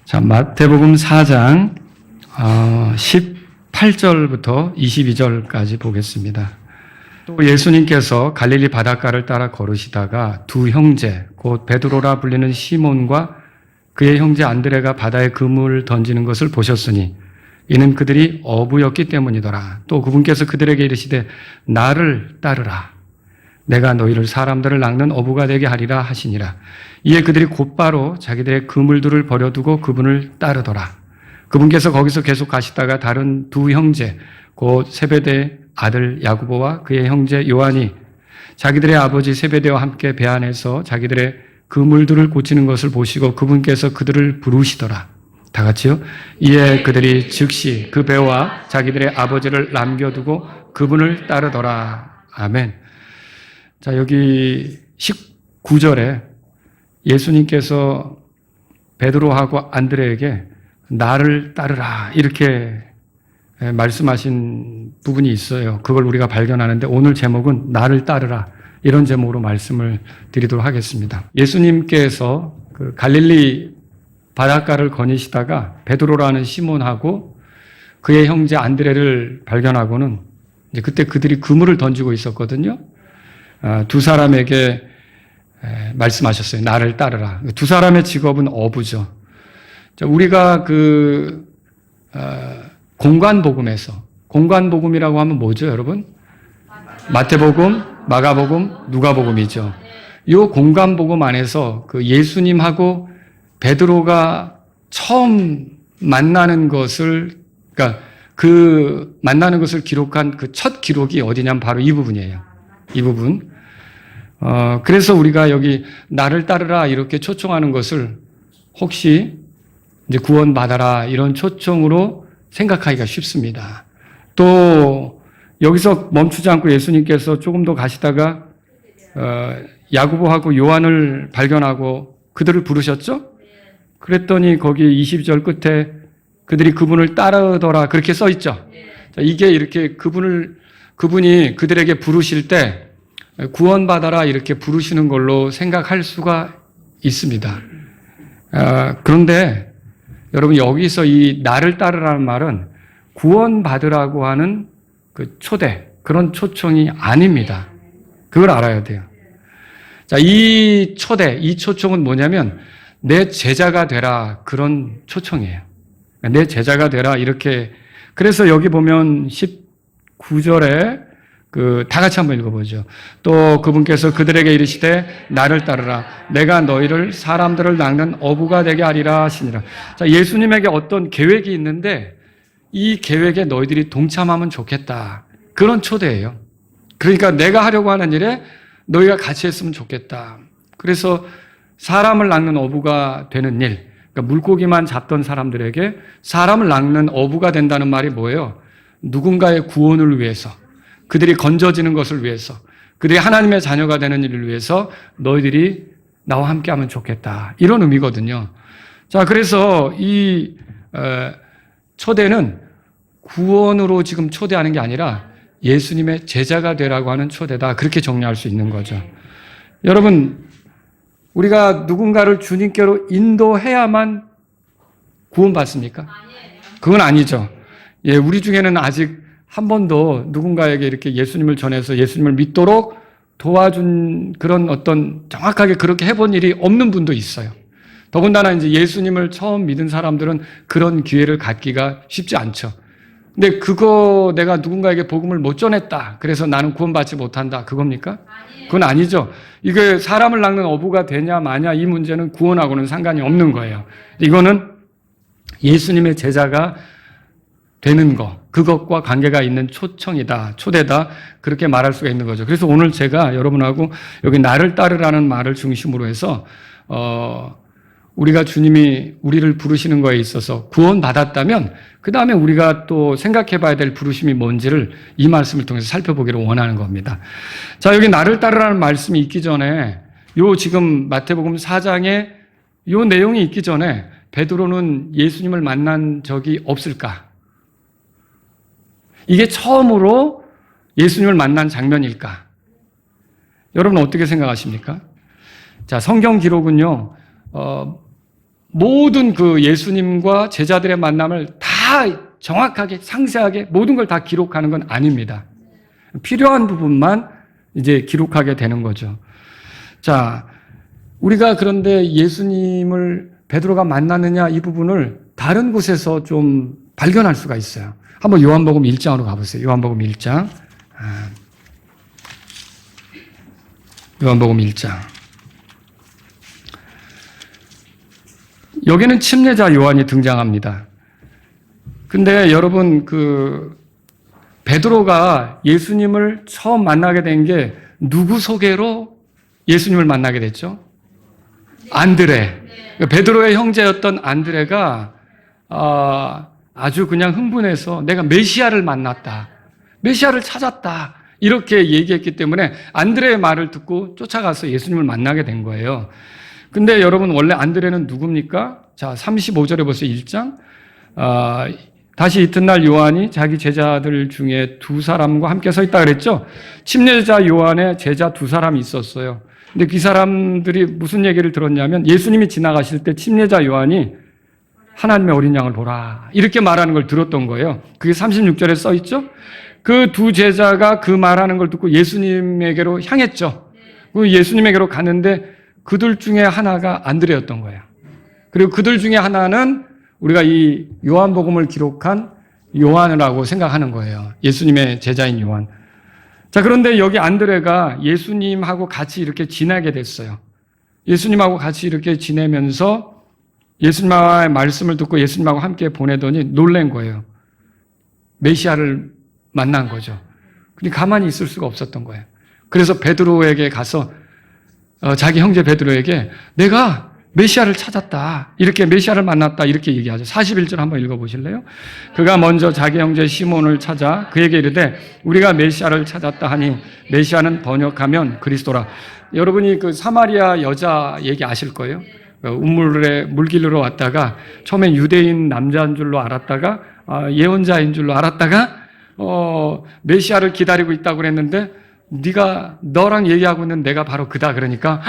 자, 마태복음 4장 18절부터 22절까지 보겠습니다. 또 예수님께서 갈릴리 바닷가를 따라 걸으시다가 두 형제, 곧 베드로라 불리는 시몬과 그의 형제 안드레가 바다에 그물을 던지는 것을 보셨으니 이는 그들이 어부였기 때문이더라. 또 그분께서 그들에게 이르시되 나를 따르라. 내가 너희를 사람들을 낚는 어부가 되게 하리라 하시니라. 이에 그들이 곧바로 자기들의 그물들을 버려두고 그분을 따르더라. 그분께서 거기서 계속 가시다가 다른 두 형제, 곧 세베대의 아들 야고보와 그의 형제 요한이 자기들의 아버지 세베대와 함께 배 안에서 자기들의 그물들을 고치는 것을 보시고 그분께서 그들을 부르시더라. 다 같이요. 이에 그들이 즉시 그 배와 자기들의 아버지를 남겨두고 그분을 따르더라. 아멘. 자, 여기 19절에 예수님께서 베드로하고 안드레에게 나를 따르라 이렇게 말씀하신 부분이 있어요. 그걸 우리가 발견하는데 오늘 제목은 나를 따르라 이런 제목으로 말씀을 드리도록 하겠습니다. 예수님께서 그 갈릴리 바닷가를 거니시다가 베드로라는 시몬하고 그의 형제 안드레를 발견하고는 이제 그때 그들이 그물을 던지고 있었거든요. 두 사람에게 말씀하셨어요. 나를 따르라. 두 사람의 직업은 어부죠. 우리가 공관복음에서, 공관복음이라고 하면 뭐죠, 여러분? 마태복음, 마가복음, 누가복음이죠. 이 공관복음 안에서 그 예수님하고 베드로가 처음 만나는 것을, 그러니까 그 만나는 것을 기록한 그 첫 기록이 어디냐면 바로 이 부분이에요. 이 부분. 그래서 우리가 여기 나를 따르라 이렇게 초청하는 것을 혹시 이제 구원받아라 이런 초청으로 생각하기가 쉽습니다. 또 여기서 멈추지 않고 예수님께서 조금 더 가시다가 야고보하고 요한을 발견하고 그들을 부르셨죠? 그랬더니 거기 22절 끝에 그들이 그분을 따르더라 그렇게 써 있죠. 자, 이게 이렇게 그분이 그들에게 부르실 때 구원받아라 이렇게 부르시는 걸로 생각할 수가 있습니다. 그런데 여러분 여기서 이 나를 따르라는 말은 구원받으라고 하는 그 초대, 그런 초청이 아닙니다. 그걸 알아야 돼요. 자, 이 초대, 이 초청은 뭐냐면 내 제자가 되라 그런 초청이에요. 내 제자가 되라 이렇게. 그래서 여기 보면 19절에 다 같이 한번 읽어보죠. 또 그분께서 그들에게 이르시되 나를 따르라. 내가 너희를 사람들을 낚는 어부가 되게 하리라 하시니라. 자, 예수님에게 어떤 계획이 있는데 이 계획에 너희들이 동참하면 좋겠다. 그런 초대예요. 그러니까 내가 하려고 하는 일에 너희가 같이 했으면 좋겠다. 그래서 사람을 낚는 어부가 되는 일. 그러니까 물고기만 잡던 사람들에게 사람을 낚는 어부가 된다는 말이 뭐예요? 누군가의 구원을 위해서. 그들이 건져지는 것을 위해서, 그들이 하나님의 자녀가 되는 일을 위해서 너희들이 나와 함께 하면 좋겠다. 이런 의미거든요. 자, 그래서 이 초대는 구원으로 지금 초대하는 게 아니라 예수님의 제자가 되라고 하는 초대다. 그렇게 정리할 수 있는 거죠. 여러분, 우리가 누군가를 주님께로 인도해야만 구원받습니까? 그건 아니죠. 예, 우리 중에는 아직 한 번도 누군가에게 이렇게 예수님을 전해서 예수님을 믿도록 도와준 그런 어떤 정확하게 그렇게 해본 일이 없는 분도 있어요. 더군다나 이제 예수님을 처음 믿은 사람들은 그런 기회를 갖기가 쉽지 않죠. 근데 그거 내가 누군가에게 복음을 못 전했다. 그래서 나는 구원받지 못한다. 그겁니까? 그건 아니죠. 이게 사람을 낚는 어부가 되냐 마냐 이 문제는 구원하고는 상관이 없는 거예요. 이거는 예수님의 제자가 되는 것, 그것과 관계가 있는 초청이다, 초대다, 그렇게 말할 수가 있는 거죠. 그래서 오늘 제가 여러분하고 여기 나를 따르라는 말을 중심으로 해서, 우리가 주님이 우리를 부르시는 거에 있어서 구원받았다면, 그 다음에 우리가 또 생각해 봐야 될 부르심이 뭔지를 이 말씀을 통해서 살펴보기를 원하는 겁니다. 자, 여기 나를 따르라는 말씀이 있기 전에, 지금 마태복음 4장에 요 내용이 있기 전에 베드로는 예수님을 만난 적이 없을까? 이게 처음으로 예수님을 만난 장면일까? 여러분 어떻게 생각하십니까? 자, 성경 기록은요, 모든 그 예수님과 제자들의 만남을 다 정확하게 상세하게 모든 걸 다 기록하는 건 아닙니다. 필요한 부분만 이제 기록하게 되는 거죠. 자, 우리가 그런데 예수님을 베드로가 만났느냐 이 부분을 다른 곳에서 좀 발견할 수가 있어요. 한번 요한복음 1장으로 가보세요. 요한복음 1장. 요한복음 1장. 여기는 침례자 요한이 등장합니다. 근데 여러분 베드로가 예수님을 처음 만나게 된 게 누구 소개로 예수님을 만나게 됐죠? 안드레. 베드로의 형제였던 안드레가 아주 그냥 흥분해서 내가 메시아를 만났다. 메시아를 찾았다. 이렇게 얘기했기 때문에 안드레의 말을 듣고 쫓아가서 예수님을 만나게 된 거예요. 근데 여러분 원래 안드레는 누굽니까? 자, 35절에 보세요. 1장. 다시 이튿날 요한이 자기 제자들 중에 두 사람과 함께 서 있다 그랬죠? 침례자 요한의 제자 두 사람이 있었어요. 근데 그 사람들이 무슨 얘기를 들었냐면 예수님이 지나가실 때 침례자 요한이 하나님의 어린 양을 보라 이렇게 말하는 걸 들었던 거예요. 그게 36절에 써 있죠? 그 두 제자가 그 말하는 걸 듣고 예수님에게로 향했죠. 그 예수님에게로 갔는데 그들 중에 하나가 안드레였던 거예요. 그리고 그들 중에 하나는 우리가 이 요한복음을 기록한 요한이라고 생각하는 거예요. 예수님의 제자인 요한. 자, 그런데 여기 안드레가 예수님하고 같이 이렇게 지내게 됐어요. 예수님하고 같이 이렇게 지내면서 예수님의 말씀을 듣고 예수님하고 함께 보내더니 놀란 거예요. 메시아를 만난 거죠. 근데 가만히 있을 수가 없었던 거예요. 그래서 베드로에게 가서 자기 형제 베드로에게 내가 메시아를 찾았다. 이렇게 메시아를 만났다. 이렇게 얘기하죠. 41절 한번 읽어보실래요? 그가 먼저 자기 형제 시몬을 찾아 그에게 이르되 우리가 메시아를 찾았다 하니 메시아는 번역하면 그리스도라. 여러분이 그 사마리아 여자 얘기 아실 거예요. 우물에 물길로 왔다가 처음엔 유대인 남자인 줄로 알았다가 예언자인 줄로 알았다가 메시아를 기다리고 있다고 그랬는데 네가 너랑 얘기하고 있는 내가 바로 그다 그러니까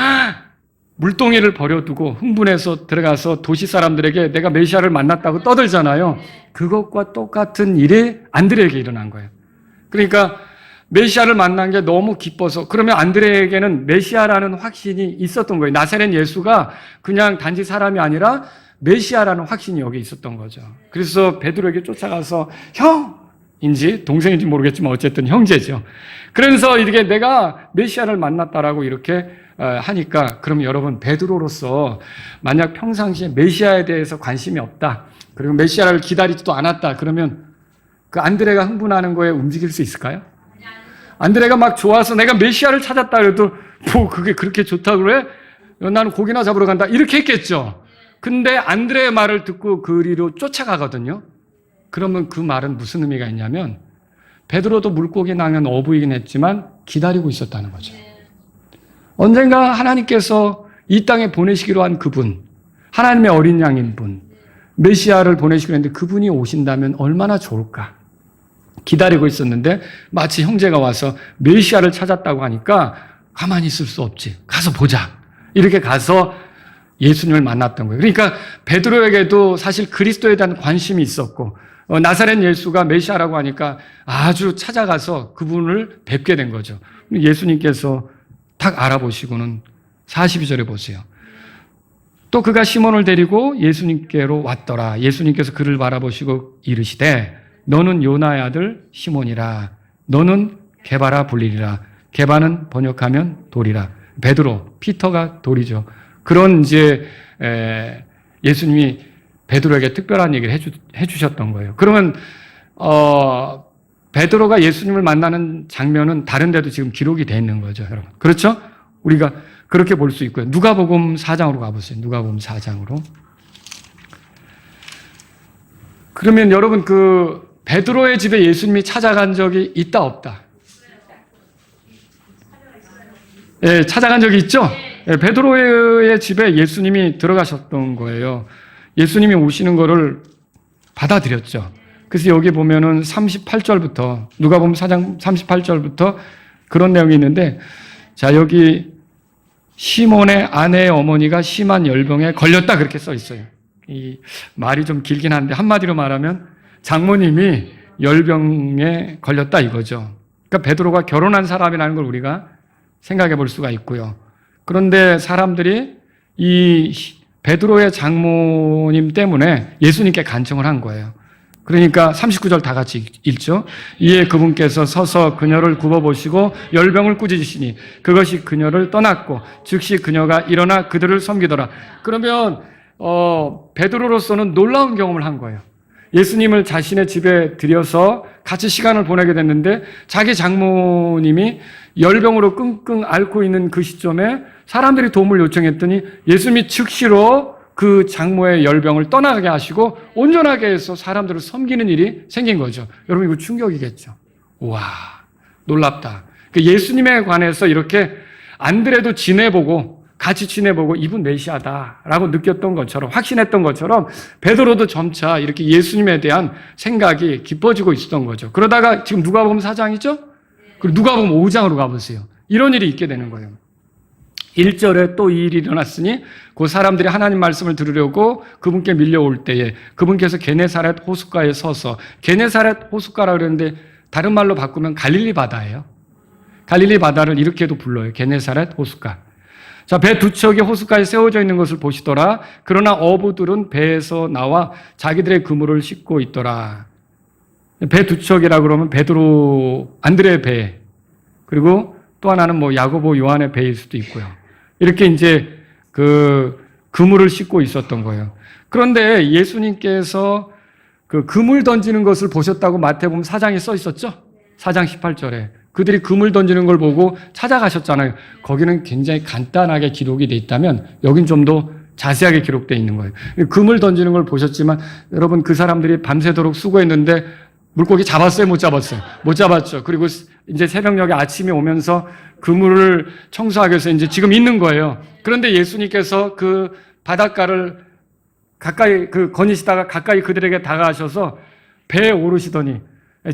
물동이를 버려두고 흥분해서 들어가서 도시 사람들에게 내가 메시아를 만났다고 떠들잖아요. 그것과 똑같은 일이 안드레에게 일어난 거예요. 그러니까 메시아를 만난 게 너무 기뻐서 그러면 안드레에게는 메시아라는 확신이 있었던 거예요. 나사렛 예수가 그냥 단지 사람이 아니라 메시아라는 확신이 여기 있었던 거죠. 그래서 베드로에게 쫓아가서 형인지 동생인지 모르겠지만 어쨌든 형제죠. 그러면서 이렇게 내가 메시아를 만났다라고 이렇게 하니까 그럼 여러분 베드로로서 만약 평상시에 메시아에 대해서 관심이 없다. 그리고 메시아를 기다리지도 않았다. 그러면 그 안드레가 흥분하는 거에 움직일 수 있을까요? 안드레가 막 좋아서 내가 메시아를 찾았다 그래도 뭐 그게 그렇게 좋다고 그래? 나는 고기나 잡으러 간다. 이렇게 했겠죠. 근데 안드레의 말을 듣고 그리로 쫓아가거든요. 그러면 그 말은 무슨 의미가 있냐면 베드로도 물고기 낚는 어부이긴 했지만 기다리고 있었다는 거죠. 언젠가 하나님께서 이 땅에 보내시기로 한 그분, 하나님의 어린 양인 분, 메시아를 보내시기로 했는데 그분이 오신다면 얼마나 좋을까? 기다리고 있었는데 마치 형제가 와서 메시아를 찾았다고 하니까 가만히 있을 수 없지. 가서 보자. 이렇게 가서 예수님을 만났던 거예요. 그러니까 베드로에게도 사실 그리스도에 대한 관심이 있었고 나사렛 예수가 메시아라고 하니까 아주 찾아가서 그분을 뵙게 된 거죠. 예수님께서 딱 알아보시고는 42절에 보세요. 또 그가 시몬을 데리고 예수님께로 왔더라. 예수님께서 그를 바라보시고 이르시되 너는 요나의 아들 시몬이라. 너는 게바라 불리리라. 게바는 번역하면 돌이라. 베드로, 피터가 돌이죠. 그런 이제 예수님이 베드로에게 특별한 얘기를 해주셨던 거예요. 그러면 베드로가 예수님을 만나는 장면은 다른 데도 지금 기록이 되어 있는 거죠, 여러분. 그렇죠? 우리가 그렇게 볼 수 있고요. 누가복음 4장으로 가보세요. 누가복음 4장으로. 그러면 여러분 베드로의 집에 예수님이 찾아간 적이 있다 없다? 예, 찾아간 적이 있죠? 예, 베드로의 집에 예수님이 들어가셨던 거예요. 예수님이 오시는 거를 받아들였죠. 그래서 여기 보면은 38절부터 누가복음 4장 38절부터 그런 내용이 있는데 자, 여기 시몬의 아내의 어머니가 심한 열병에 걸렸다 그렇게 써 있어요. 이 말이 좀 길긴 한데 한마디로 말하면 장모님이 열병에 걸렸다 이거죠. 그러니까 베드로가 결혼한 사람이라는 걸 우리가 생각해 볼 수가 있고요. 그런데 사람들이 이 베드로의 장모님 때문에 예수님께 간청을 한 거예요. 그러니까 39절 다 같이 읽죠. 이에 그분께서 서서 그녀를 굽어보시고 열병을 꾸짖으시니 그것이 그녀를 떠났고 즉시 그녀가 일어나 그들을 섬기더라. 그러면 베드로로서는 놀라운 경험을 한 거예요. 예수님을 자신의 집에 들여서 같이 시간을 보내게 됐는데 자기 장모님이 열병으로 끙끙 앓고 있는 그 시점에 사람들이 도움을 요청했더니 예수님이 즉시로 그 장모의 열병을 떠나게 하시고 온전하게 해서 사람들을 섬기는 일이 생긴 거죠. 여러분 이거 충격이겠죠. 우와, 놀랍다. 예수님에 관해서 이렇게 안드레도 지내보고 같이 지내보고 이분 메시아다라고 느꼈던 것처럼 확신했던 것처럼 베드로도 점차 이렇게 예수님에 대한 생각이 깊어지고 있었던 거죠. 그러다가 지금 누가복음 4장이죠? 그리고 누가복음 5장으로 가보세요. 이런 일이 있게 되는 거예요. 1절에 또 이 일이 일어났으니 그 사람들이 하나님 말씀을 들으려고 그분께 밀려올 때에 그분께서 게네사렛 호숫가에 서서 게네사렛 호숫가라 그러는데 다른 말로 바꾸면 갈릴리 바다예요. 갈릴리 바다를 이렇게도 불러요. 게네사렛 호숫가. 자, 배 두 척이 호숫가에 세워져 있는 것을 보시더라. 그러나 어부들은 배에서 나와 자기들의 그물을 싣고 있더라. 배 두 척이라 그러면 베드로, 안드레의 배, 그리고 또 하나는 뭐 야고보, 요한의 배일 수도 있고요. 이렇게 이제 그 그물을 싣고 있었던 거예요. 그런데 예수님께서 그 그물 던지는 것을 보셨다고 마태복음 4장에 써 있었죠? 4장 18절에. 그들이 그물 던지는 걸 보고 찾아가셨잖아요. 거기는 굉장히 간단하게 기록이 돼 있다면 여긴 좀 더 자세하게 기록되어 있는 거예요. 그물 던지는 걸 보셨지만 여러분 그 사람들이 밤새도록 수고했는데 물고기 잡았어요? 못 잡았어요? 못 잡았죠. 그리고 이제 새벽녘에 아침이 오면서 그물을 청소하기 위해서 이제 지금 있는 거예요. 그런데 예수님께서 그 바닷가를 가까이 거니시다가 가까이 그들에게 다가가셔서 배에 오르시더니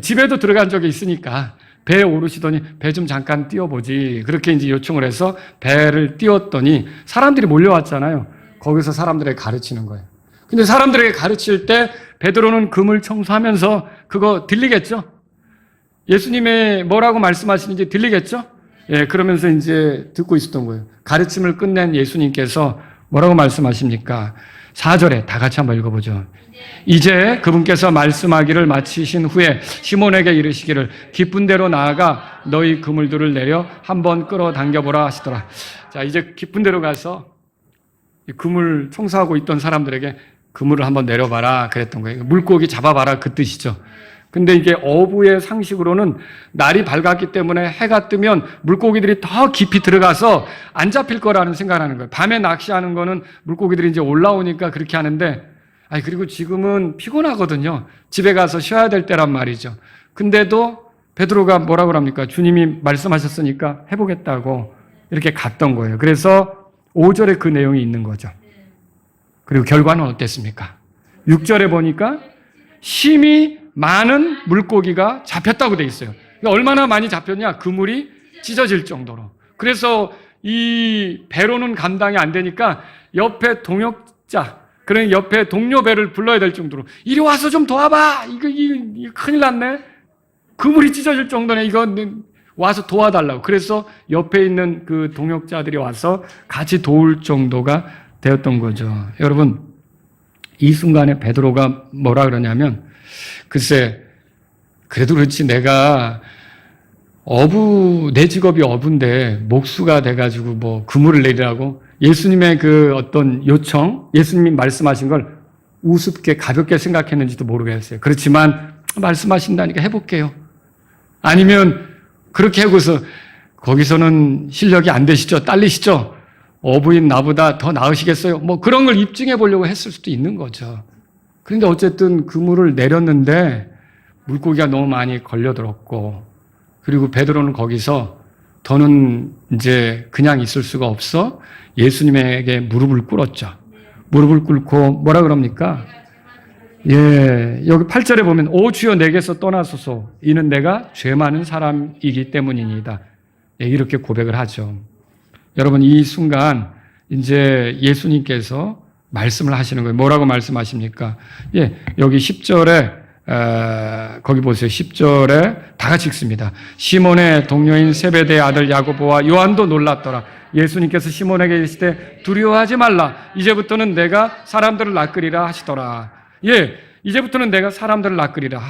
집에도 들어간 적이 있으니까 배에 오르시더니 배 좀 잠깐 띄워보지. 그렇게 이제 요청을 해서 배를 띄웠더니 사람들이 몰려왔잖아요. 거기서 사람들에게 가르치는 거예요. 근데 사람들에게 가르칠 때 베드로는 그물 청소하면서 그거 들리겠죠? 예수님의 뭐라고 말씀하시는지 들리겠죠? 예, 그러면서 이제 듣고 있었던 거예요. 가르침을 끝낸 예수님께서 뭐라고 말씀하십니까? 4절에 다 같이 한번 읽어보죠. 이제 그분께서 말씀하기를 마치신 후에 시몬에게 이르시기를 깊은 데로 나아가 너희 그물들을 내려 한번 끌어당겨보라 하시더라. 자, 이제 깊은 데로 가서 그물 청소하고 있던 사람들에게 그물을 한번 내려봐라 그랬던 거예요. 물고기 잡아봐라 그 뜻이죠. 근데 이게 어부의 상식으로는 날이 밝았기 때문에 해가 뜨면 물고기들이 더 깊이 들어가서 안 잡힐 거라는 생각을 하는 거예요. 밤에 낚시하는 거는 물고기들이 이제 올라오니까 그렇게 하는데, 그리고 지금은 피곤하거든요. 집에 가서 쉬어야 될 때란 말이죠. 근데도 베드로가 뭐라고 합니까? 주님이 말씀하셨으니까 해보겠다고 이렇게 갔던 거예요. 그래서 5절에 그 내용이 있는 거죠. 그리고 결과는 어땠습니까? 6절에 보니까 심히 많은 물고기가 잡혔다고 돼 있어요. 얼마나 많이 잡혔냐? 그물이 찢어질 정도로. 그래서 이 배로는 감당이 안 되니까 옆에 동역자, 그런 옆에 동료 배를 불러야 될 정도로 이리 와서 좀 도와봐. 이거 큰일 났네. 그물이 찢어질 정도네. 이거 와서 도와달라고. 그래서 옆에 있는 그 동역자들이 와서 같이 도울 정도가 되었던 거죠. 여러분, 이 순간에 베드로가 뭐라 그러냐면, 글쎄, 그래도 그렇지 내가 내 직업이 어부인데 목수가 돼가지고 뭐 그물을 내리라고 예수님의 그 어떤 요청, 예수님이 말씀하신 걸 우습게 가볍게 생각했는지도 모르겠어요. 그렇지만 말씀하신다니까 해볼게요. 아니면 그렇게 하고서 거기서는 실력이 안 되시죠? 딸리시죠? 어부인 나보다 더 나으시겠어요? 뭐 그런 걸 입증해 보려고 했을 수도 있는 거죠. 그런데 어쨌든 그물을 내렸는데 물고기가 너무 많이 걸려들었고, 그리고 베드로는 거기서 더는 이제 그냥 있을 수가 없어 예수님에게 무릎을 꿇었죠. 무릎을 꿇고 뭐라 그럽니까? 여기 8절에 보면 오 주여 내게서 떠나소서 이는 내가 죄 많은 사람이기 때문이니이다. 이렇게 고백을 하죠. 여러분, 이 순간 이제 예수님께서 말씀을 하시는 거예요. 뭐라고 말씀하십니까? 예, 여기 10절에 거기 보세요. 10절에 다 같이 읽습니다. 시몬의 동료인 세베대의 아들 야고보와 요한도 놀랐더라. 예수님께서 시몬에게 이르시되 두려워하지 말라. 이제부터는 내가 사람들을 낚으리라 하시더라. 예, 이제부터는 내가 사람들을 낚으리라.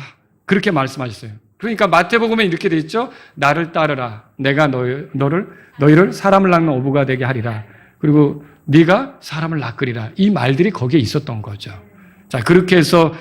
그렇게 말씀하셨어요. 그러니까 마태복음에 이렇게 돼 있죠. 나를 따르라. 내가 너희를 사람을 낚는 어부가 되게 하리라. 그리고 네가 사람을 낚으리라. 이 말들이 거기에 있었던 거죠. 자, 그렇게 해서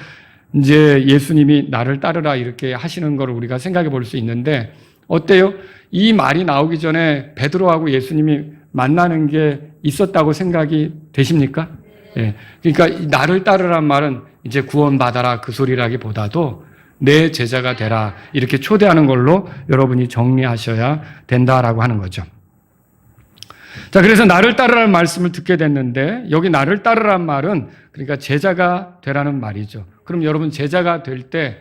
이제 예수님이 나를 따르라 이렇게 하시는 걸 우리가 생각해 볼 수 있는데 어때요? 이 말이 나오기 전에 베드로하고 예수님이 만나는 게 있었다고 생각이 되십니까? 예. 그러니까 나를 따르란 말은 이제 구원받아라 그 소리라기보다도 내 제자가 되라 이렇게 초대하는 걸로 여러분이 정리하셔야 된다라고 하는 거죠. 자, 그래서 나를 따르라는 말씀을 듣게 됐는데 여기 나를 따르라는 말은 그러니까 제자가 되라는 말이죠. 그럼 여러분 제자가 될 때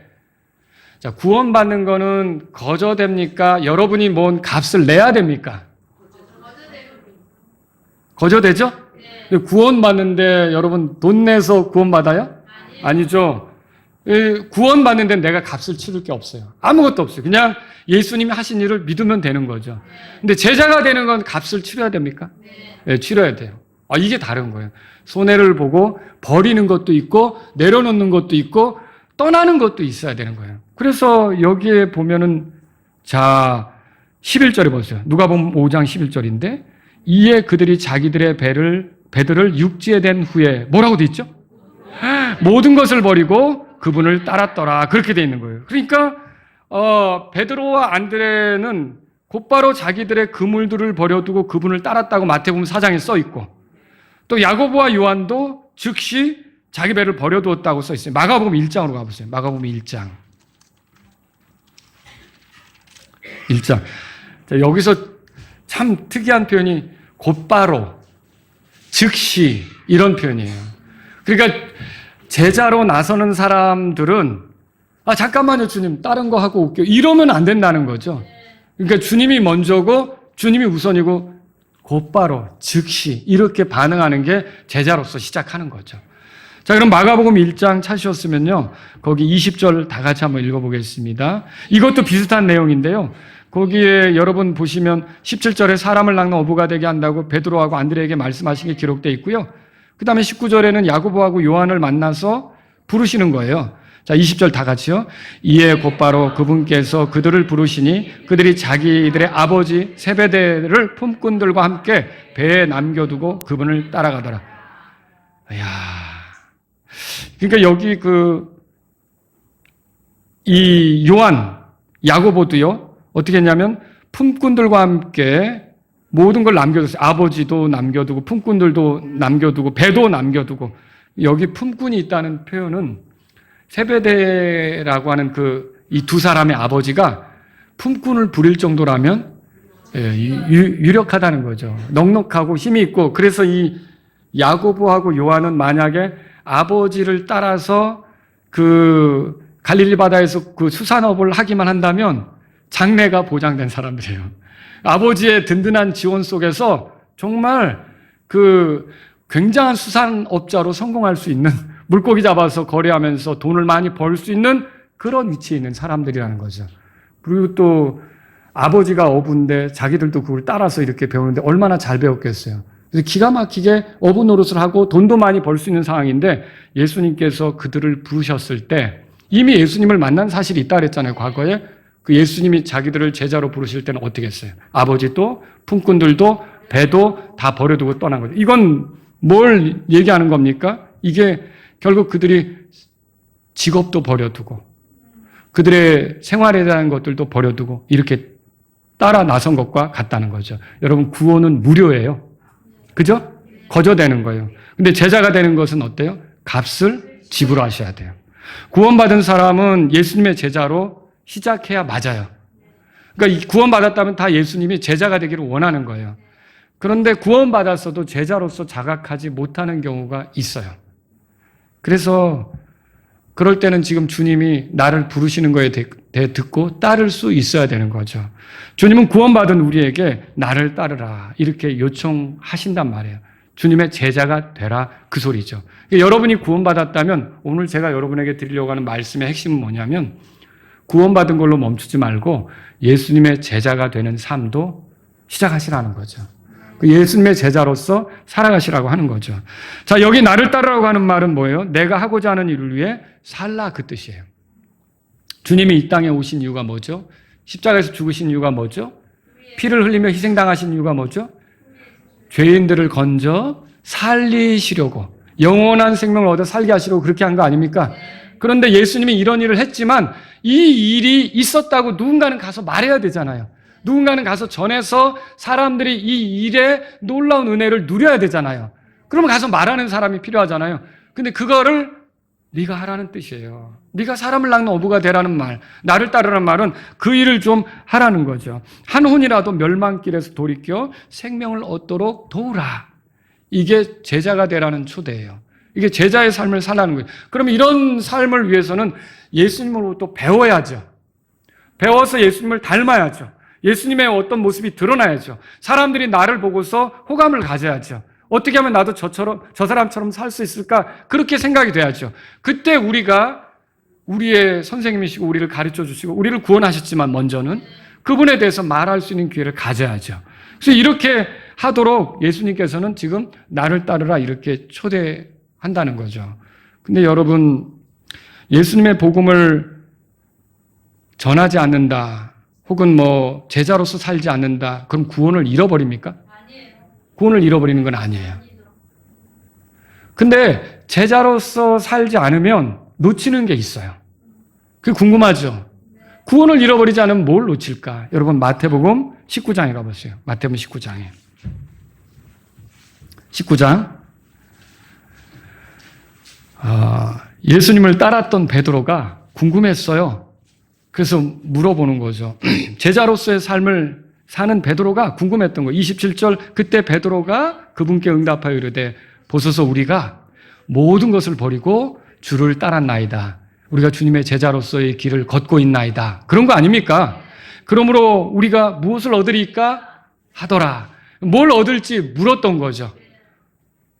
자, 구원받는 거는 거저됩니까? 여러분이 뭔 값을 내야 됩니까? 거저되죠? 네. 구원받는데 여러분 돈 내서 구원받아요? 아니죠. 구원받는데 내가 값을 치를 게 없어요. 아무것도 없어요. 그냥 예수님이 하신 일을 믿으면 되는 거죠. 근데 제자가 되는 건 값을 치러야 됩니까? 네, 치러야 돼요. 이게 다른 거예요. 손해를 보고 버리는 것도 있고 내려놓는 것도 있고 떠나는 것도 있어야 되는 거예요. 그래서 여기에 보면은 자 11절에 보세요. 누가복음 5장 11절인데 이에 그들이 자기들의 배들을 육지에 댄 후에 뭐라고 돼 있죠? 모든 것을 버리고 그분을 따랐더라. 그렇게 돼 있는 거예요. 그러니까 베드로와 안드레는 곧바로 자기들의 그물들을 버려두고 그분을 따랐다고 마태복음 4장에 써 있고 또 야고보와 요한도 즉시 자기 배를 버려두었다고 써 있어요. 마가복음 1장으로 가보세요. 마가복음 1장. 1장. 자, 여기서 참 특이한 표현이 곧바로, 즉시 이런 표현이에요. 그러니까 제자로 나서는 사람들은 잠깐만요 주님 다른 거 하고 올게요. 이러면 안 된다는 거죠. 그러니까 주님이 먼저고 주님이 우선이고 곧바로 즉시 이렇게 반응하는 게 제자로서 시작하는 거죠. 자, 그럼 마가복음 1장 찾으셨으면요 거기 20절 다 같이 한번 읽어보겠습니다. 이것도 비슷한 내용인데요. 거기에 여러분 보시면 17절에 사람을 낚는 어부가 되게 한다고 베드로하고 안드레에게 말씀하신 게 기록되어 있고요. 그 다음에 19절에는 야고보하고 요한을 만나서 부르시는 거예요. 자, 20절 다 같이요. 이에 곧바로 그분께서 그들을 부르시니 그들이 자기들의 아버지 세베대를 품꾼들과 함께 배에 남겨두고 그분을 따라가더라. 이야. 그러니까 여기 이 요한, 야고보도요, 어떻게 했냐면 품꾼들과 함께 모든 걸 남겨뒀어요. 아버지도 남겨두고, 품꾼들도 남겨두고, 배도 남겨두고. 여기 품꾼이 있다는 표현은 세베대라고 하는 이 두 사람의 아버지가 품꾼을 부릴 정도라면 유력하다는 거죠. 넉넉하고 힘이 있고, 그래서 이 야고보하고 요한은 만약에 아버지를 따라서 갈릴리 바다에서 수산업을 하기만 한다면 장래가 보장된 사람들이에요. 아버지의 든든한 지원 속에서 정말 굉장한 수산업자로 성공할 수 있는, 물고기 잡아서 거래하면서 돈을 많이 벌 수 있는 그런 위치에 있는 사람들이라는 거죠. 그리고 또 아버지가 어부인데 자기들도 그걸 따라서 이렇게 배우는데 얼마나 잘 배웠겠어요. 그래서 기가 막히게 어부 노릇을 하고 돈도 많이 벌 수 있는 상황인데 예수님께서 그들을 부르셨을 때 이미 예수님을 만난 사실이 있다 그랬잖아요. 과거에 그 예수님이 자기들을 제자로 부르실 때는 어떻게 했어요? 아버지도 품꾼들도 배도 다 버려두고 떠난 거죠. 이건 뭘 얘기하는 겁니까? 이게 결국 그들이 직업도 버려두고 그들의 생활에 대한 것들도 버려두고 이렇게 따라 나선 것과 같다는 거죠. 여러분 구원은 무료예요. 그죠? 거저되는 거예요. 근데 제자가 되는 것은 어때요? 값을 지불하셔야 돼요. 구원받은 사람은 예수님의 제자로 시작해야 맞아요. 그러니까 구원받았다면 다 예수님이 제자가 되기를 원하는 거예요. 그런데 구원받았어도 제자로서 자각하지 못하는 경우가 있어요. 그래서 그럴 때는 지금 주님이 나를 부르시는 거에 대해 듣고 따를 수 있어야 되는 거죠. 주님은 구원받은 우리에게 나를 따르라 이렇게 요청하신단 말이에요. 주님의 제자가 되라 그 소리죠. 여러분이 구원받았다면 오늘 제가 여러분에게 드리려고 하는 말씀의 핵심은 뭐냐면 구원받은 걸로 멈추지 말고 예수님의 제자가 되는 삶도 시작하시라는 거죠. 예수님의 제자로서 살아가시라고 하는 거죠. 자, 여기 나를 따르라고 하는 말은 뭐예요? 내가 하고자 하는 일을 위해 살라 그 뜻이에요. 주님이 이 땅에 오신 이유가 뭐죠? 십자가에서 죽으신 이유가 뭐죠? 피를 흘리며 희생당하신 이유가 뭐죠? 죄인들을 건져 살리시려고, 영원한 생명을 얻어 살게 하시려고 그렇게 한 거 아닙니까? 그런데 예수님이 이런 일을 했지만 이 일이 있었다고 누군가는 가서 말해야 되잖아요. 누군가는 가서 전해서 사람들이 이 일의 놀라운 은혜를 누려야 되잖아요. 그러면 가서 말하는 사람이 필요하잖아요. 근데 그거를 네가 하라는 뜻이에요. 네가 사람을 낚는 어부가 되라는 말, 나를 따르라는 말은 그 일을 좀 하라는 거죠. 한 혼이라도 멸망길에서 돌이켜 생명을 얻도록 도우라. 이게 제자가 되라는 초대예요. 이게 제자의 삶을 살라는 거예요. 그러면 이런 삶을 위해서는 예수님으로부터 배워야죠. 배워서 예수님을 닮아야죠. 예수님의 어떤 모습이 드러나야죠. 사람들이 나를 보고서 호감을 가져야죠. 어떻게 하면 나도 저 사람처럼 살 수 있을까? 그렇게 생각이 돼야죠. 그때 우리가 우리의 선생님이시고 우리를 가르쳐 주시고 우리를 구원하셨지만 먼저는 그분에 대해서 말할 수 있는 기회를 가져야죠. 그래서 이렇게 하도록 예수님께서는 지금 나를 따르라 이렇게 초대한다는 거죠. 근데 여러분, 예수님의 복음을 전하지 않는다, 혹은 제자로서 살지 않는다, 그럼 구원을 잃어버립니까? 아니에요. 구원을 잃어버리는 건 아니에요. 근데 제자로서 살지 않으면 놓치는 게 있어요. 그게 궁금하죠? 구원을 잃어버리지 않으면 뭘 놓칠까? 여러분, 마태복음 19장에 가보세요. 마태복음 19장에. 19장. 예수님을 따랐던 베드로가 궁금했어요. 그래서 물어보는 거죠. 제자로서의 삶을 사는 베드로가 궁금했던 거예요. 27절, 그때 베드로가 그분께 응답하여 이르되 보소서 우리가 모든 것을 버리고 주를 따랐나이다. 우리가 주님의 제자로서의 길을 걷고 있나이다. 그런 거 아닙니까? 그러므로 우리가 무엇을 얻으리까 하더라. 뭘 얻을지 물었던 거죠.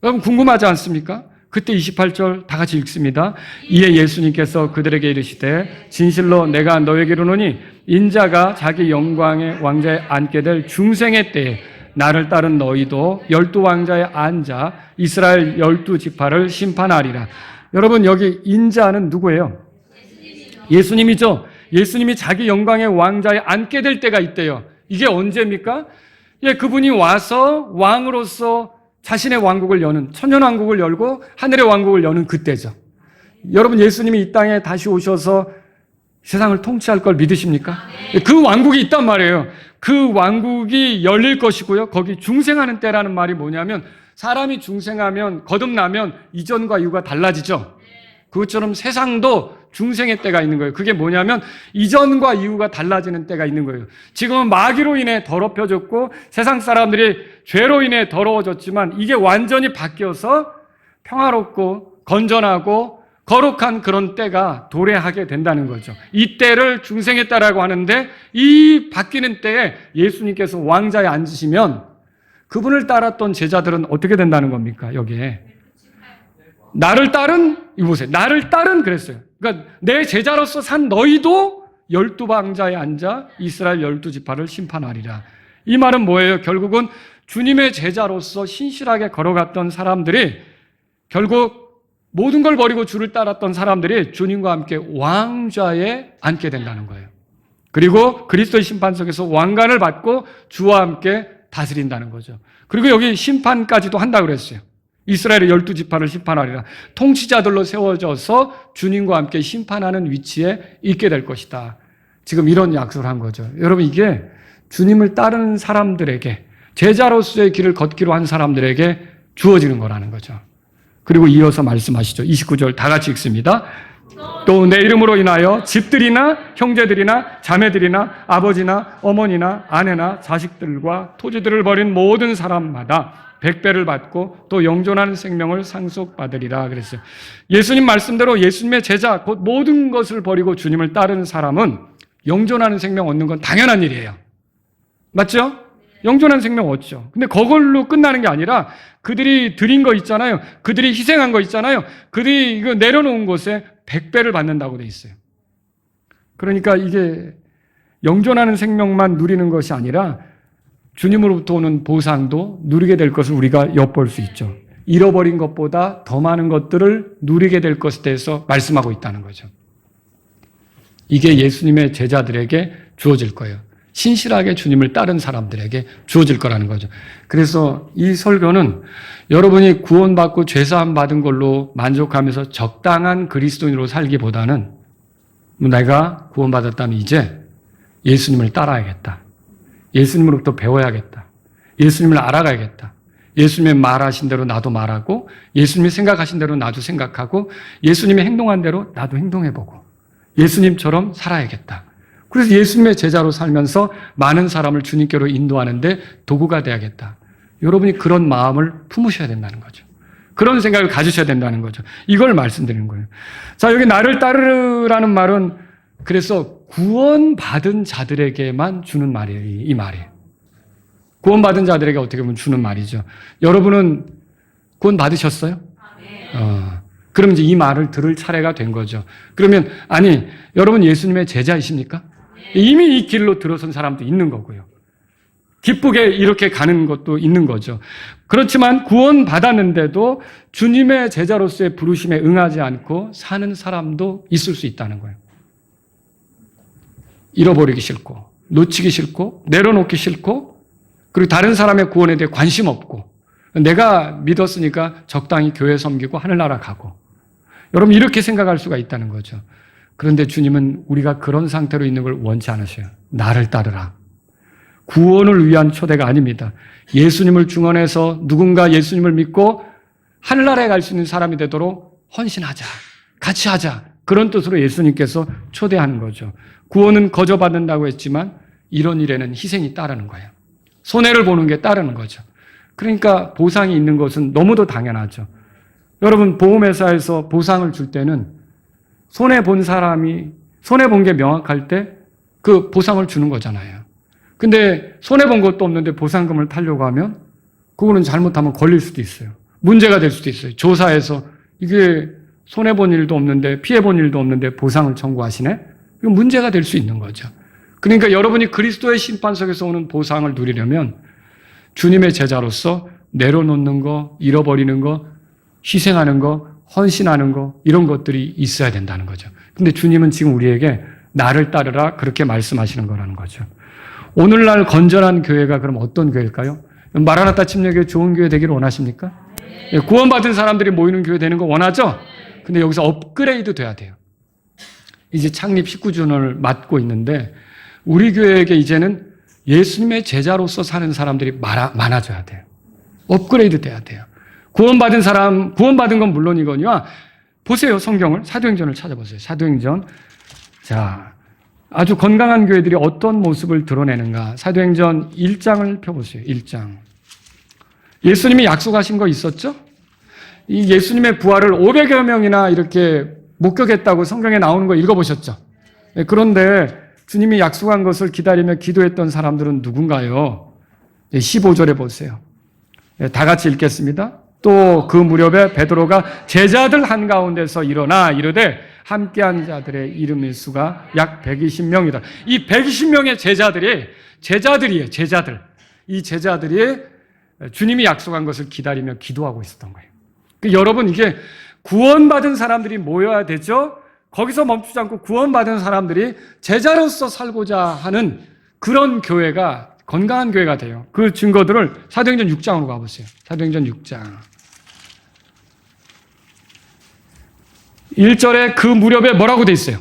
여러분 궁금하지 않습니까? 그때 28절 다 같이 읽습니다. 이에 예수님께서 그들에게 이르시되 진실로 내가 너에게 이르노니 인자가 자기 영광의 왕좌에 앉게 될 중생의 때에 나를 따른 너희도 12왕좌에 앉아 이스라엘 12지파를 심판하리라. 여러분 여기 인자는 누구예요? 예수님이죠. 예수님이 자기 영광의 왕좌에 앉게 될 때가 있대요. 이게 언제입니까? 그분이 와서 왕으로서 자신의 왕국을 여는, 천년왕국을 열고 하늘의 왕국을 여는 그때죠. 여러분 예수님이 이 땅에 다시 오셔서 세상을 통치할 걸 믿으십니까? 그 왕국이 있단 말이에요. 그 왕국이 열릴 것이고요. 거기 중생하는 때라는 말이 뭐냐면 사람이 중생하면 거듭나면 이전과 이후가 달라지죠. 그것처럼 세상도 중생의 때가 있는 거예요. 그게 뭐냐면 이전과 이후가 달라지는 때가 있는 거예요. 지금은 마귀로 인해 더럽혀졌고 세상 사람들이 죄로 인해 더러워졌지만 이게 완전히 바뀌어서 평화롭고 건전하고 거룩한 그런 때가 도래하게 된다는 거죠. 이 때를 중생의 때라고 하는데 이 바뀌는 때에 예수님께서 왕좌에 앉으시면 그분을 따랐던 제자들은 어떻게 된다는 겁니까? 여기에 나를 따른, 이거 보세요. 나를 따른 그랬어요. 그러니까 내 제자로서 산 너희도 12왕좌에 앉아 이스라엘 12지파를 심판하리라. 이 말은 뭐예요? 결국은 주님의 제자로서 신실하게 걸어갔던 사람들이 결국 모든 걸 버리고 주를 따랐던 사람들이 주님과 함께 왕좌에 앉게 된다는 거예요. 그리고 그리스도의 심판 속에서 왕관을 받고 주와 함께 다스린다는 거죠. 그리고 여기 심판까지도 한다고 그랬어요. 이스라엘의 12지파를 심판하리라. 통치자들로 세워져서 주님과 함께 심판하는 위치에 있게 될 것이다. 지금 이런 약속을 한 거죠. 여러분 이게 주님을 따르는 사람들에게 제자로서의 길을 걷기로 한 사람들에게 주어지는 거라는 거죠. 그리고 이어서 말씀하시죠. 29절 다 같이 읽습니다. 또 내 이름으로 인하여 집들이나 형제들이나 자매들이나 아버지나 어머니나 아내나 자식들과 토지들을 버린 모든 사람마다 100배를 받고 또 영존하는 생명을 상속받으리라 그랬어요. 예수님 말씀대로 예수님의 제자 곧 모든 것을 버리고 주님을 따르는 사람은 영존하는 생명 얻는 건 당연한 일이에요. 맞죠? 영존한 생명 얻죠. 근데 그걸로 끝나는 게 아니라 그들이 드린 거 있잖아요. 그들이 희생한 거 있잖아요. 그들이 이거 내려놓은 것에 100배를 받는다고 돼 있어요. 그러니까 이게 영존하는 생명만 누리는 것이 아니라 주님으로부터 오는 보상도 누리게 될 것을 우리가 엿볼 수 있죠. 잃어버린 것보다 더 많은 것들을 누리게 될 것에 대해서 말씀하고 있다는 거죠. 이게 예수님의 제자들에게 주어질 거예요. 신실하게 주님을 따른 사람들에게 주어질 거라는 거죠. 그래서 이 설교는 여러분이 구원받고 죄사함 받은 걸로 만족하면서 적당한 그리스도인으로 살기보다는 내가 구원받았다면 이제 예수님을 따라야겠다. 예수님으로부터 배워야겠다. 예수님을 알아가야겠다. 예수님의 말하신 대로 나도 말하고 예수님이 생각하신 대로 나도 생각하고 예수님이 행동한 대로 나도 행동해보고 예수님처럼 살아야겠다. 그래서 예수님의 제자로 살면서 많은 사람을 주님께로 인도하는데 도구가 돼야겠다. 여러분이 그런 마음을 품으셔야 된다는 거죠. 그런 생각을 가지셔야 된다는 거죠. 이걸 말씀드리는 거예요. 자, 여기 나를 따르라는 말은 그래서 구원받은 자들에게만 주는 말이에요. 이 말이에요. 구원받은 자들에게 어떻게 보면 주는 말이죠. 여러분은 구원받으셨어요? 그럼 이제 이 말을 들을 차례가 된 거죠. 그러면 아니, 여러분 예수님의 제자이십니까? 이미 이 길로 들어선 사람도 있는 거고요. 기쁘게 이렇게 가는 것도 있는 거죠. 그렇지만 구원받았는데도 주님의 제자로서의 부르심에 응하지 않고 사는 사람도 있을 수 있다는 거예요. 잃어버리기 싫고, 놓치기 싫고, 내려놓기 싫고, 그리고 다른 사람의 구원에 대해 관심 없고, 내가 믿었으니까 적당히 교회 섬기고 하늘나라 가고, 여러분 이렇게 생각할 수가 있다는 거죠. 그런데 주님은 우리가 그런 상태로 있는 걸 원치 않으셔요. 나를 따르라. 구원을 위한 초대가 아닙니다. 예수님을 중원해서 누군가 예수님을 믿고 하늘나라에 갈 수 있는 사람이 되도록 헌신하자. 같이 하자. 그런 뜻으로 예수님께서 초대하는 거죠. 구원은 거저 받는다고 했지만 이런 일에는 희생이 따르는 거예요. 손해를 보는 게 따르는 거죠. 그러니까 보상이 있는 것은 너무도 당연하죠. 여러분 보험회사에서 보상을 줄 때는 손해본 사람이 손해본 게 명확할 때 그 보상을 주는 거잖아요. 근데 손해본 것도 없는데 보상금을 타려고 하면 그거는 잘못하면 걸릴 수도 있어요. 문제가 될 수도 있어요. 조사에서 이게 손해본 일도 없는데 피해본 일도 없는데 보상을 청구하시네? 이거 문제가 될 수 있는 거죠. 그러니까 여러분이 그리스도의 심판석에서 오는 보상을 누리려면 주님의 제자로서 내려놓는 거, 잃어버리는 거, 희생하는 거, 헌신하는 거 이런 것들이 있어야 된다는 거죠. 근데 주님은 지금 우리에게 나를 따르라 그렇게 말씀하시는 거라는 거죠. 오늘날 건전한 교회가 그럼 어떤 교회일까요? 마라나타 침례교회 좋은 교회 되기를 원하십니까? 네. 구원받은 사람들이 모이는 교회 되는 거 원하죠? 근데 여기서 업그레이드 돼야 돼요. 이제 창립 19주년을 맞고 있는데 우리 교회에게 이제는 예수님의 제자로서 사는 사람들이 많아져야 돼요. 업그레이드 돼야 돼요. 구원받은 사람, 구원받은 건 물론이거니와 보세요. 성경을, 사도행전을 찾아보세요. 사도행전. 자, 아주 건강한 교회들이 어떤 모습을 드러내는가. 사도행전 1장을 펴보세요. 1장. 예수님이 약속하신 거 있었죠? 이 예수님의 부활을 500여 명이나 이렇게 목격했다고 성경에 나오는 거 읽어보셨죠? 그런데 주님이 약속한 것을 기다리며 기도했던 사람들은 누군가요? 15절에 보세요. 다 같이 읽겠습니다. 또 그 무렵에 베드로가 제자들 한가운데서 일어나 이르되 함께한 자들의 이름의 수가 약 120명이다. 이 120명의 제자들이에요. 제자들. 이 제자들이 주님이 약속한 것을 기다리며 기도하고 있었던 거예요. 여러분 이게 구원받은 사람들이 모여야 되죠. 거기서 멈추지 않고 구원받은 사람들이 제자로서 살고자 하는 그런 교회가 건강한 교회가 돼요. 그 증거들을 사도행전 6장으로 가보세요. 사도행전 6장. 1절에 그 무렵에 뭐라고 돼 있어요?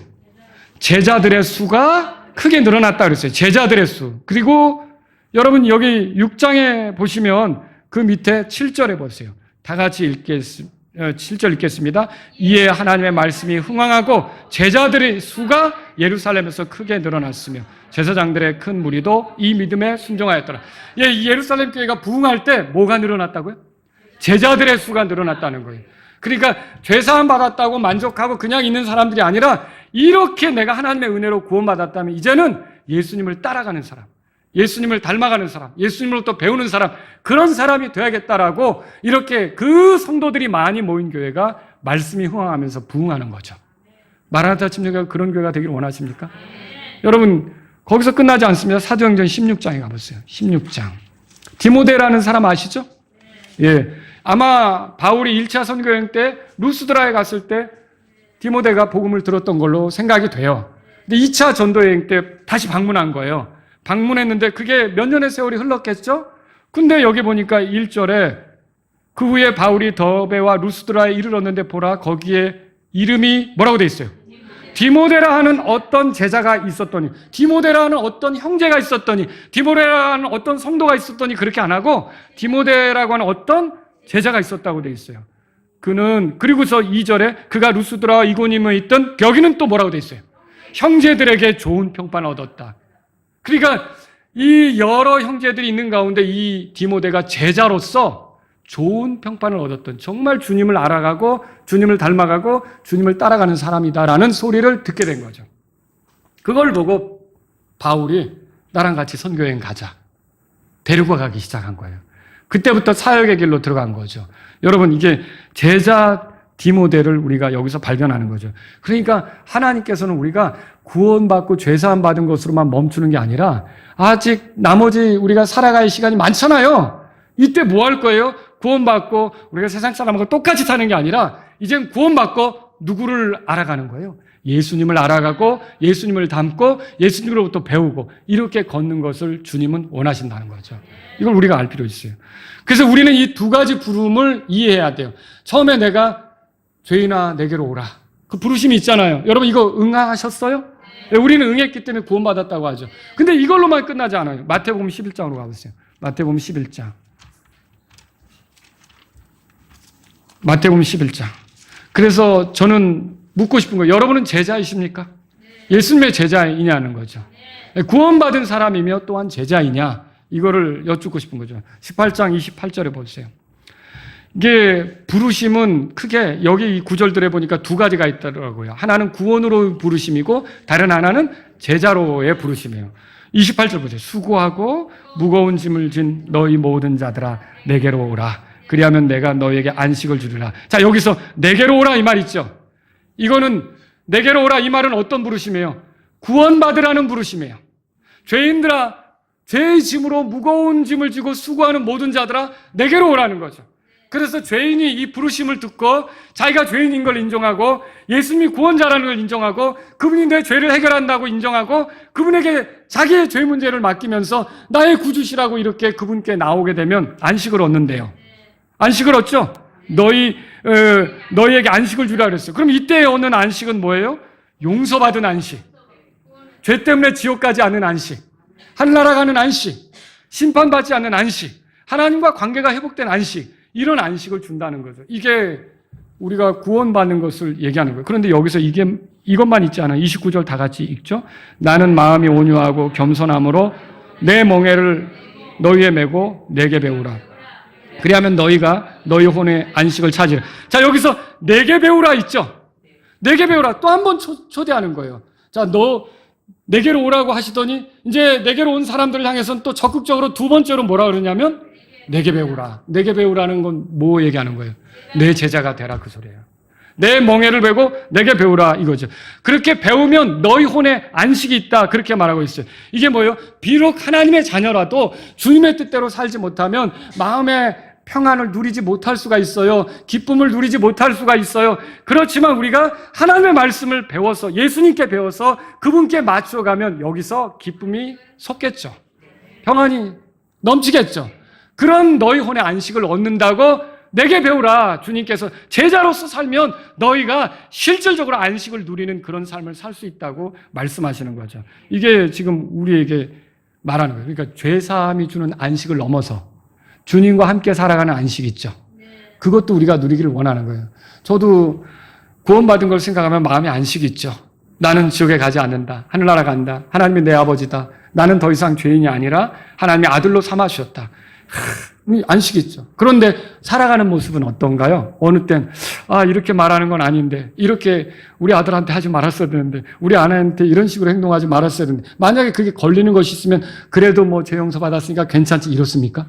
제자들의 수가 크게 늘어났다 그랬어요. 제자들의 수. 그리고 여러분 여기 6장에 보시면 그 밑에 7절에 보세요. 다 같이 7절 읽겠습니다. 이에 하나님의 말씀이 흥왕하고 제자들의 수가 예루살렘에서 크게 늘어났으며 제사장들의 큰 무리도 이 믿음에 순종하였더라. 이 예루살렘 교회가 부흥할 때 뭐가 늘어났다고요? 제자들의 수가 늘어났다는 거예요. 그러니까 죄사함 받았다고 만족하고 그냥 있는 사람들이 아니라 이렇게 내가 하나님의 은혜로 구원받았다면 이제는 예수님을 따라가는 사람, 예수님을 닮아가는 사람, 예수님으로부터 배우는 사람, 그런 사람이 돼야겠다라고 이렇게 그 성도들이 많이 모인 교회가 말씀이 흥황하면서 부흥하는 거죠. 마라나타 침례교회가 그런 교회가 되기를 원하십니까? 여러분, 거기서 끝나지 않습니다. 사도행전 16장에 가보세요. 16장. 디모데라는 사람 아시죠? 예. 아마 바울이 1차 선교여행 때 루스드라에 갔을 때 디모데가 복음을 들었던 걸로 생각이 돼요. 근데 2차 전도여행 때 다시 방문한 거예요. 방문했는데 그게 몇 년의 세월이 흘렀겠죠? 근데 여기 보니까 1절에 그 후에 바울이 더베와 루스드라에 이르렀는데 보라, 거기에 이름이 뭐라고 돼 있어요? 디모데라 하는 어떤 제자가 있었더니, 디모데라 하는 어떤 형제가 있었더니, 디모데라 하는 어떤 성도가 있었더니, 그렇게 안 하고 디모데라고 하는 어떤 제자가 있었다고 돼 있어요. 그는, 그리고서 2절에 그가 루스드라와 이고니움에 있던, 여기는 또 뭐라고 돼 있어요? 형제들에게 좋은 평판을 얻었다. 그러니까 이 여러 형제들이 있는 가운데 이 디모데가 제자로서 좋은 평판을 얻었던, 정말 주님을 알아가고 주님을 닮아가고 주님을 따라가는 사람이다라는 소리를 듣게 된 거죠. 그걸 보고 바울이 나랑 같이 선교여행 가자, 데리고 가기 시작한 거예요. 그때부터 사역의 길로 들어간 거죠. 여러분, 이게 제자 디모데를 우리가 여기서 발견하는 거죠. 그러니까 하나님께서는 우리가 구원받고 죄사함 받은 것으로만 멈추는 게 아니라 아직 나머지 우리가 살아갈 시간이 많잖아요. 이때 뭐 할 거예요? 구원받고 우리가 세상 사람하고 똑같이 사는 게 아니라 이젠 구원받고 누구를 알아가는 거예요? 예수님을 알아가고 예수님을 닮고 예수님으로부터 배우고 이렇게 걷는 것을 주님은 원하신다는 거죠. 이걸 우리가 알 필요 있어요. 그래서 우리는 이 두 가지 부름을 이해해야 돼요. 처음에 내가 죄인아 내게로 오라, 그 부르심이 있잖아요. 여러분 이거 응하셨어요? 네, 우리는 응했기 때문에 구원받았다고 하죠. 근데 이걸로만 끝나지 않아요. 마태복음 11장으로 가보세요. 마태복음 11장. 마태복음 11장. 그래서 저는 묻고 싶은 거예요. 여러분은 제자이십니까? 예수님의 제자이냐는 거죠. 구원받은 사람이며 또한 제자이냐, 이거를 여쭙고 싶은 거죠. 18장 28절에 보세요. 이게 부르심은 크게 여기 이 구절들에 보니까 두 가지가 있더라고요. 하나는 구원으로 부르심이고 다른 하나는 제자로의 부르심이에요. 28절 보세요. 수고하고 무거운 짐을 진 너희 모든 자들아 내게로 오라. 그리하면 내가 너희에게 안식을 주리라. 자, 여기서 내게로 오라 이 말 있죠. 이거는 내게로 오라 이 말은 어떤 부르심이에요? 구원받으라는 부르심이에요. 죄인들아, 죄의 짐으로 무거운 짐을 지고 수고하는 모든 자들아 내게로 오라는 거죠. 그래서 죄인이 이 부르심을 듣고 자기가 죄인인 걸 인정하고 예수님이 구원자라는 걸 인정하고 그분이 내 죄를 해결한다고 인정하고 그분에게 자기의 죄 문제를 맡기면서 나의 구주시라고 이렇게 그분께 나오게 되면 안식을 얻는데요. 안식을 얻죠? 너희에게 안식을 주라 그랬어요. 그럼 이때 얻는 안식은 뭐예요? 용서받은 안식. 죄 때문에 지옥 가지 않는 안식. 하늘나라 가는 안식. 심판받지 않는 안식. 하나님과 관계가 회복된 안식. 이런 안식을 준다는 거죠. 이게 우리가 구원받는 것을 얘기하는 거예요. 그런데 여기서 이것만 있지 않아요. 29절 다 같이 읽죠? 나는 마음이 온유하고 겸손함으로 내 멍에를 너희에 메고 내게 배우라. 그리하면 너희가 너희 혼의 안식을 찾으라. 자, 여기서 내게 배우라 있죠? 내게 배우라. 또 한 번 초대하는 거예요. 자, 너 내게로 오라고 하시더니 이제 내게로 온 사람들을 향해서는 또 적극적으로 두 번째로 뭐라 그러냐면 내게 배우라. 내게 배우라는 건 뭐 얘기하는 거예요? 내 제자가 되라 그 소리예요. 내 멍에를 베고 내게 배우라 이거죠. 그렇게 배우면 너희 혼에 안식이 있다 그렇게 말하고 있어요. 이게 뭐예요? 비록 하나님의 자녀라도 주님의 뜻대로 살지 못하면 마음의 평안을 누리지 못할 수가 있어요. 기쁨을 누리지 못할 수가 있어요. 그렇지만 우리가 하나님의 말씀을 배워서 예수님께 배워서 그분께 맞춰가면 여기서 기쁨이 솟겠죠. 평안이 넘치겠죠. 그런 너희 혼의 안식을 얻는다고 내게 배우라. 주님께서 제자로서 살면 너희가 실질적으로 안식을 누리는 그런 삶을 살 수 있다고 말씀하시는 거죠. 이게 지금 우리에게 말하는 거예요. 그러니까 죄사함이 주는 안식을 넘어서 주님과 함께 살아가는 안식 있죠. 그것도 우리가 누리기를 원하는 거예요. 저도 구원받은 걸 생각하면 마음에 안식이 있죠. 나는 지옥에 가지 않는다. 하늘나라 간다. 하나님이 내 아버지다. 나는 더 이상 죄인이 아니라 하나님의 아들로 삼아 주셨다. 안식이죠. 그런데 살아가는 모습은 어떤가요? 어느 땐 이렇게 말하는 건 아닌데, 이렇게 우리 아들한테 하지 말았어야 되는데, 우리 아내한테 이런 식으로 행동하지 말았어야 되는데, 만약에 그게 걸리는 것이 있으면 그래도 뭐 죄 용서 받았으니까 괜찮지 이렇습니까?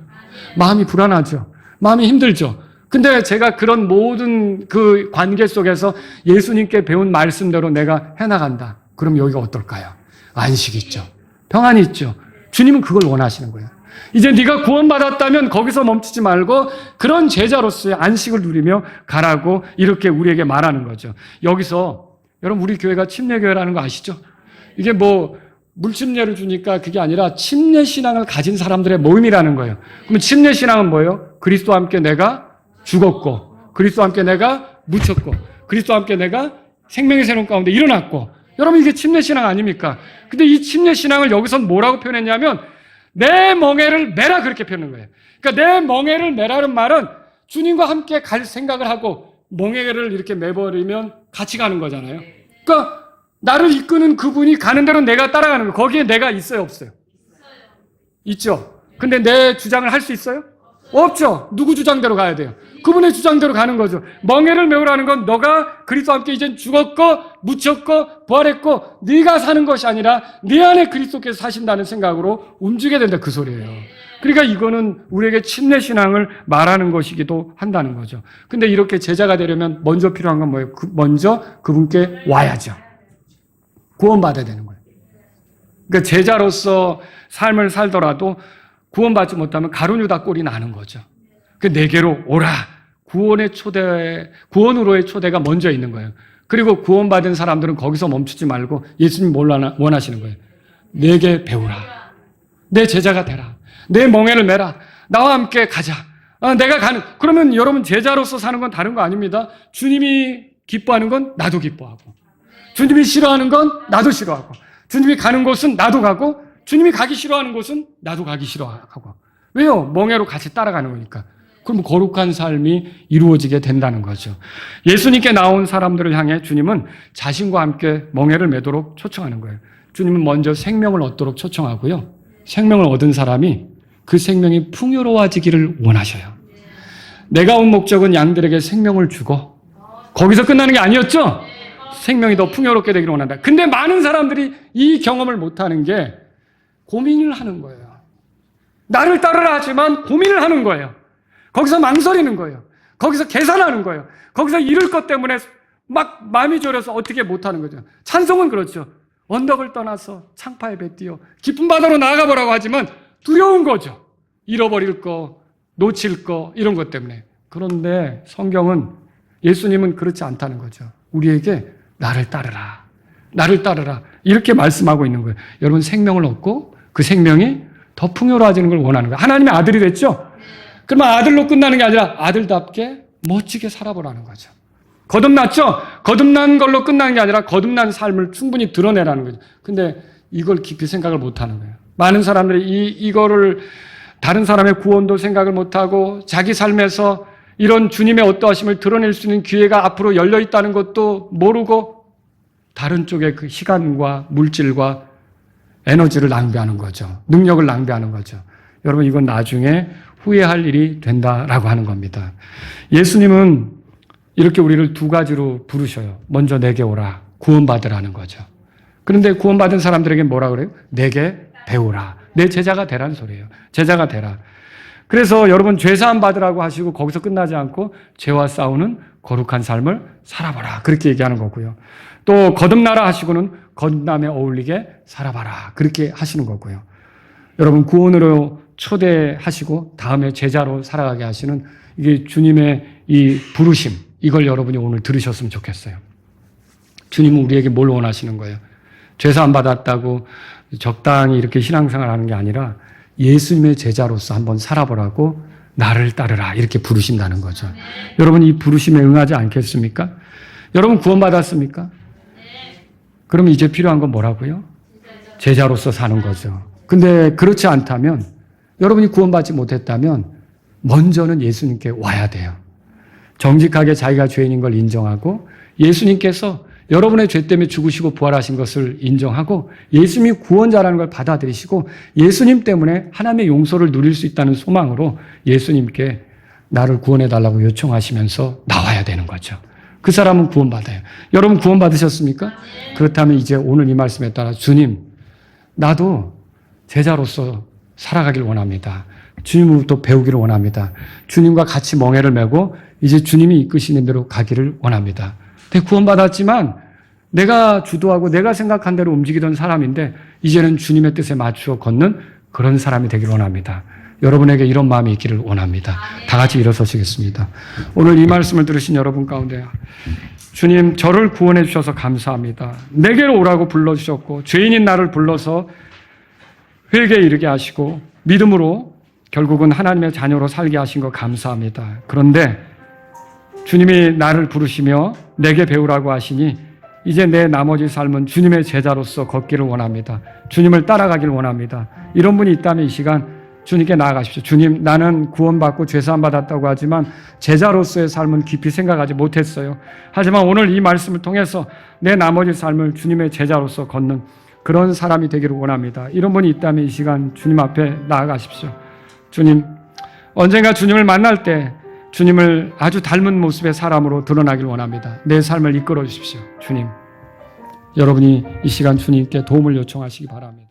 마음이 불안하죠. 마음이 힘들죠. 근데 제가 그런 모든 그 관계 속에서 예수님께 배운 말씀대로 내가 해나간다. 그럼 여기가 어떨까요? 안식이 있죠. 평안이 있죠. 주님은 그걸 원하시는 거예요. 이제 네가 구원받았다면 거기서 멈추지 말고 그런 제자로서의 안식을 누리며 가라고 이렇게 우리에게 말하는 거죠. 여기서 여러분 우리 교회가 침례교회라는 거 아시죠? 이게 뭐 물침례를 주니까 그게 아니라 침례신앙을 가진 사람들의 모임이라는 거예요. 그러면 침례신앙은 뭐예요? 그리스도와 함께 내가 죽었고 그리스도와 함께 내가 묻혔고 그리스도와 함께 내가 생명의 새로운 가운데 일어났고 여러분 이게 침례신앙 아닙니까? 근데 이 침례신앙을 여기선 뭐라고 표현했냐면 내 멍에를 매라 그렇게 표현한 거예요. 그러니까 내 멍에를 매라는 말은 주님과 함께 갈 생각을 하고 멍에를 이렇게 매버리면 같이 가는 거잖아요. 그러니까 나를 이끄는 그분이 가는 대로 내가 따라가는 거예요. 거기에 내가 있어요, 없어요? 있죠. 근데 내 주장을 할 수 있어요? 없죠. 누구 주장대로 가야 돼요? 그분의 주장대로 가는 거죠. 멍에를 메우라는 건 너가 그리스도와 함께 이제 죽었고 묻혔고 부활했고 네가 사는 것이 아니라 네 안에 그리스도께서 사신다는 생각으로 움직여야 된다 그 소리예요. 그러니까 이거는 우리에게 침례신앙을 말하는 것이기도 한다는 거죠. 근데 이렇게 제자가 되려면 먼저 필요한 건 뭐예요? 먼저 그분께 와야죠. 구원받아야 되는 거예요. 그러니까 제자로서 삶을 살더라도 구원받지 못하면 가룟유다 꼴이 나는 거죠. 내게로 오라. 구원으로의 초대가 먼저 있는 거예요. 그리고 구원받은 사람들은 거기서 멈추지 말고 예수님 뭘 원하시는 거예요? 내게 배우라. 내 제자가 되라. 내 멍에를 매라. 나와 함께 가자. 그러면 여러분 제자로서 사는 건 다른 거 아닙니다. 주님이 기뻐하는 건 나도 기뻐하고 주님이 싫어하는 건 나도 싫어하고 주님이 가는 곳은 나도 가고 주님이 가기 싫어하는 곳은 나도 가기 싫어하고. 왜요? 멍에로 같이 따라가는 거니까. 그럼 거룩한 삶이 이루어지게 된다는 거죠. 예수님께 나온 사람들을 향해 주님은 자신과 함께 멍에를 매도록 초청하는 거예요. 주님은 먼저 생명을 얻도록 초청하고요. 생명을 얻은 사람이 그 생명이 풍요로워지기를 원하셔요. 내가 온 목적은 양들에게 생명을 주고 거기서 끝나는 게 아니었죠? 생명이 더 풍요롭게 되기를 원한다. 근데 많은 사람들이 이 경험을 못하는 게 고민을 하는 거예요. 나를 따르라 하지만 고민을 하는 거예요. 거기서 망설이는 거예요. 거기서 계산하는 거예요. 거기서 잃을 것 때문에 막 마음이 졸여서 어떻게 못하는 거죠. 찬송은 그렇죠. 언덕을 떠나서 창파에 뱉디어 깊은 바다로 나아가 보라고 하지만 두려운 거죠. 잃어버릴 거, 놓칠 거 이런 것 때문에. 그런데 성경은 예수님은 그렇지 않다는 거죠. 우리에게 나를 따르라. 나를 따르라. 이렇게 말씀하고 있는 거예요. 여러분 생명을 얻고 그 생명이 더 풍요로워지는 걸 원하는 거예요. 하나님의 아들이 됐죠? 그러면 아들로 끝나는 게 아니라 아들답게 멋지게 살아보라는 거죠. 거듭났죠? 거듭난 걸로 끝나는 게 아니라 거듭난 삶을 충분히 드러내라는 거죠. 근데 이걸 깊이 생각을 못 하는 거예요. 많은 사람들이 이거를 다른 사람의 구원도 생각을 못 하고 자기 삶에서 이런 주님의 어떠하심을 드러낼 수 있는 기회가 앞으로 열려 있다는 것도 모르고 다른 쪽에 그 시간과 물질과 에너지를 낭비하는 거죠. 능력을 낭비하는 거죠. 여러분 이건 나중에 후회할 일이 된다라고 하는 겁니다. 예수님은 이렇게 우리를 두 가지로 부르셔요. 먼저 내게 오라. 구원받으라는 거죠. 그런데 구원받은 사람들에게 뭐라 그래요? 내게 배우라. 내 제자가 되라는 소리예요. 제자가 되라. 그래서 여러분 죄사함 받으라고 하시고 거기서 끝나지 않고 죄와 싸우는 거룩한 삶을 살아봐라. 그렇게 얘기하는 거고요. 또 거듭나라 하시고는 거듭남에 어울리게 살아봐라. 그렇게 하시는 거고요. 여러분 구원으로 초대하시고 다음에 제자로 살아가게 하시는 이게 주님의 이 부르심, 이걸 여러분이 오늘 들으셨으면 좋겠어요. 주님은 우리에게 뭘 원하시는 거예요? 죄사함 받았다고 적당히 이렇게 신앙생활 하는 게 아니라 예수님의 제자로서 한번 살아보라고 나를 따르라 이렇게 부르신다는 거죠. 여러분 이 부르심에 응하지 않겠습니까? 여러분 구원받았습니까? 그러면 이제 필요한 건 뭐라고요? 제자로서 사는 거죠. 근데 그렇지 않다면 여러분이 구원받지 못했다면 먼저는 예수님께 와야 돼요. 정직하게 자기가 죄인인 걸 인정하고 예수님께서 여러분의 죄 때문에 죽으시고 부활하신 것을 인정하고 예수님이 구원자라는 걸 받아들이시고 예수님 때문에 하나님의 용서를 누릴 수 있다는 소망으로 예수님께 나를 구원해달라고 요청하시면서 나와야 되는 거죠. 그 사람은 구원받아요. 여러분 구원받으셨습니까? 그렇다면 이제 오늘 이 말씀에 따라 주님, 나도 제자로서 살아가길 원합니다. 주님으로부터 배우기를 원합니다. 주님과 같이 멍에를 메고 이제 주님이 이끄시는 대로 가기를 원합니다. 내가 구원받았지만 내가 주도하고 내가 생각한 대로 움직이던 사람인데 이제는 주님의 뜻에 맞추어 걷는 그런 사람이 되기를 원합니다. 여러분에게 이런 마음이 있기를 원합니다. 다 같이 일어서시겠습니다. 오늘 이 말씀을 들으신 여러분 가운데 주님, 저를 구원해 주셔서 감사합니다. 내게로 오라고 불러주셨고 죄인인 나를 불러서 회개에 이르게 하시고 믿음으로 결국은 하나님의 자녀로 살게 하신 것 감사합니다. 그런데 주님이 나를 부르시며 내게 배우라고 하시니 이제 내 나머지 삶은 주님의 제자로서 걷기를 원합니다. 주님을 따라가기를 원합니다. 이런 분이 있다면 이 시간 주님께 나아가십시오. 주님, 나는 구원받고 죄사함 받았다고 하지만 제자로서의 삶은 깊이 생각하지 못했어요. 하지만 오늘 이 말씀을 통해서 내 나머지 삶을 주님의 제자로서 걷는 그런 사람이 되기를 원합니다. 이런 분이 있다면 이 시간 주님 앞에 나아가십시오. 주님, 언젠가 주님을 만날 때 주님을 아주 닮은 모습의 사람으로 드러나길 원합니다. 내 삶을 이끌어 주십시오. 주님, 여러분이 이 시간 주님께 도움을 요청하시기 바랍니다.